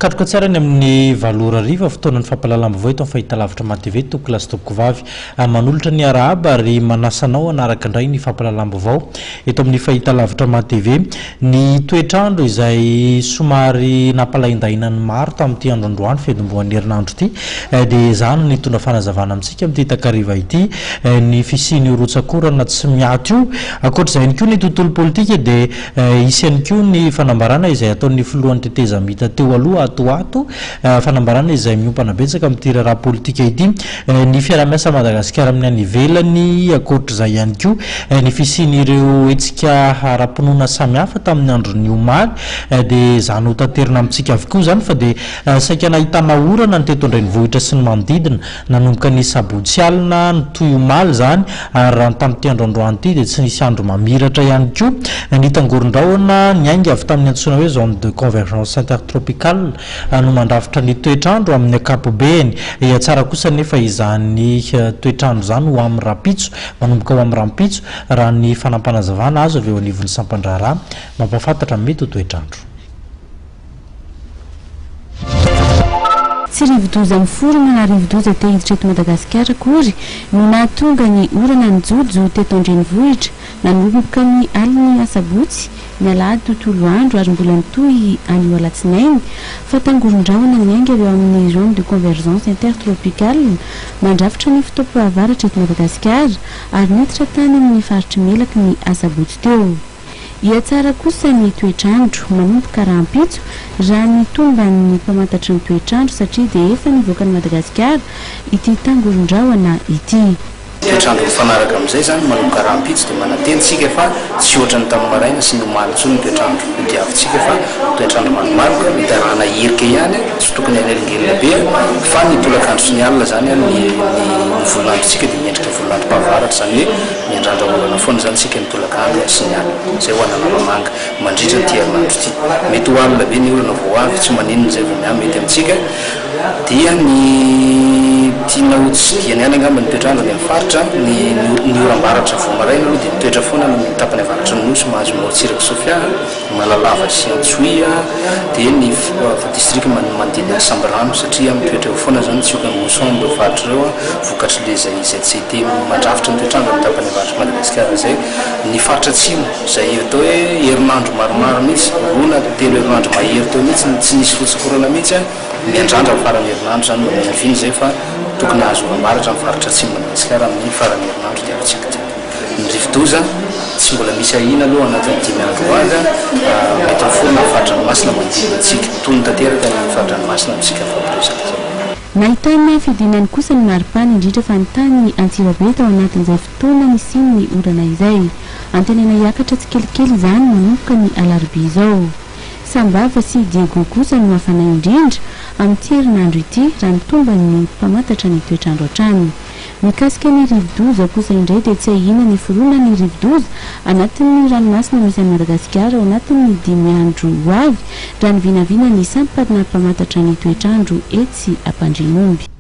katroka tsara ny amin'ny valora riva fotoana ny fampalalam-bavao eto amin'ny fahitalavitra matv toko lasy toko vavy manolotra ny arahaba ary manasanao anaraka indray ny fampalalam-bavao eto amin'ny fahitalavitra matv ny toetrandro izay somary nampalaindaina ny maro tamin'ity androandroany fedimboan'ny herinandro ity dia zany ny tondra fanazavana amintsika amin'ity takariva ity ny fisiany rotsakorana tsy miaty io akoatr'izay ihany koa ny tontolo politika dia isy ihany koa ny fanambarana izay ataon'ny filohan'ny teteza mita teo aloha atoato fanambarana izay miompana betsaka amin'ity raharaha politika ity ny fiaramiasa Madagasikara amin'ny any ivelany akoatr'izay ihany koa ny fisian'ireo etsika ara-pinoana samihafa tamin'ny andron'ny omaly dia zany ho tanterina amintsika avokoa zany fa dia saika nahitana orana ny teto andrenivohitra sy ny manodidina nanomboka ny sabotsy alina ny toy omaly zany ary raha ny tamin'ity androandroany ity dia tsy nisy andro mamiratra ihany koa ny tangoron-drahona ny ainga avy tamin'ny antsoina hoe zone de convergence intertropicale no mandrafitra ny toetrandro amin'ny akapobeany tsara kosa nefa izany toetrandro zany ho amin'ny rapitso manomboka ho amin'ny rampitso raha ny fanampanazavana azo avy eo anivon'ny sampandraharaha mampafantatra mety ho toetrandro. Tsy rivodoza miforona na rivodoza tehiditra eto Madagasikara akory no nahatonga ny orana ny jojo teto andrenivohitra nanomboka ny aliny asabotsy ny alahady tontolo andro ary mbola mitohy anio alatsinainy fa tangoron-drahona ny ainga eo amin'ny zone de convergence intertropicale mandrafitra ny fitoam-pahavaratra eto Madagasikara ary niditra tany amin'ny faritry melaky ny asabotsy teo. Tsara kosa ny toetrandro manomboka rahampitso raha ny tomban'ny mpamantatra ny toetrandro satria dia efa nivoaka ny Madagasikara ity tangoron-drahona ity. Toetrandro mifanaraka amin'izay zany manomboka rahampitso dia manantentsika fa tsy ohatrany tamin'ny maraina sy ny omaly intsony ny toetrandro diavintsika fa toetrandro manimaroka mitarahana herika ihany tsy tokony hanelingelina be fa ny tolakandro sy ny alina zany ny volinandrontsika dia miendrika volinandrom-pahavaratra zany hoe miandrandra olana foana zany sika ny tolakandro sy ny alina zay ho anana mamanga mandritra ny herinandro ity mety ho alina be ny olana vao avy tsy maninona zay vao miamy mety amintsika dia ny tiana ho tsy diany ihany angamba ny toetrandro ny amin'ny faritra ny oram-baratra vao maraina aloha dia mitoetra foana ny tapany avaratra ny nosy mahazo morontsiraka sofia malalava sy antsoia dia ny district manodidina sambrano satria mitoetra eo foana zany tsioka ny mousson mbo faritra ireo vokatra le zay tsy te mandrafitra ny toetrandro amin'ny tapany avaratra Madagasikara zay ny faritra atsimo zay atao hoe herinandro maromaro mihitsy rona telo herinandro mahery teo mihitsy tsy nisy fotsakorana mihitsy miandrandra amin'ny farany herinandro zany miaviny zay fa tokony azo oram-baratra amin'ny faritra atsimo Madagasikara amin'ny farany herinandro dia avitsika ty ny rivodoza tsy mbola misy ahina aloha anatin'ny 10 androany mety foana fatranomasina manodidina antsika tony tanteraka ny fatranomasina amintsika fampirezaka zao. Nahitana fidinany kosa ny maripany indrindra fa ny tany Antsirabe tao anatin'izay fotoana ny siny ny orana izay antenana hiakatra tsy kelikely izany manomboka ny alarobia izao. Sambava sy Diego kosa no hafana indrindra amin'ity herinandro ity raha ny tomban'ny mpamantatra ny toetrandro hatrany. Mikasika ny rivodoza kosa indray dia tsy ahina ny foroana ny rivodoza anatin'ny ranomasina misy any Madagasikara ao anatin'ny 5 andro ho avy raha ny vinavina ny sampana mpamantatra ny toetrandro etsy Ampandrimomby.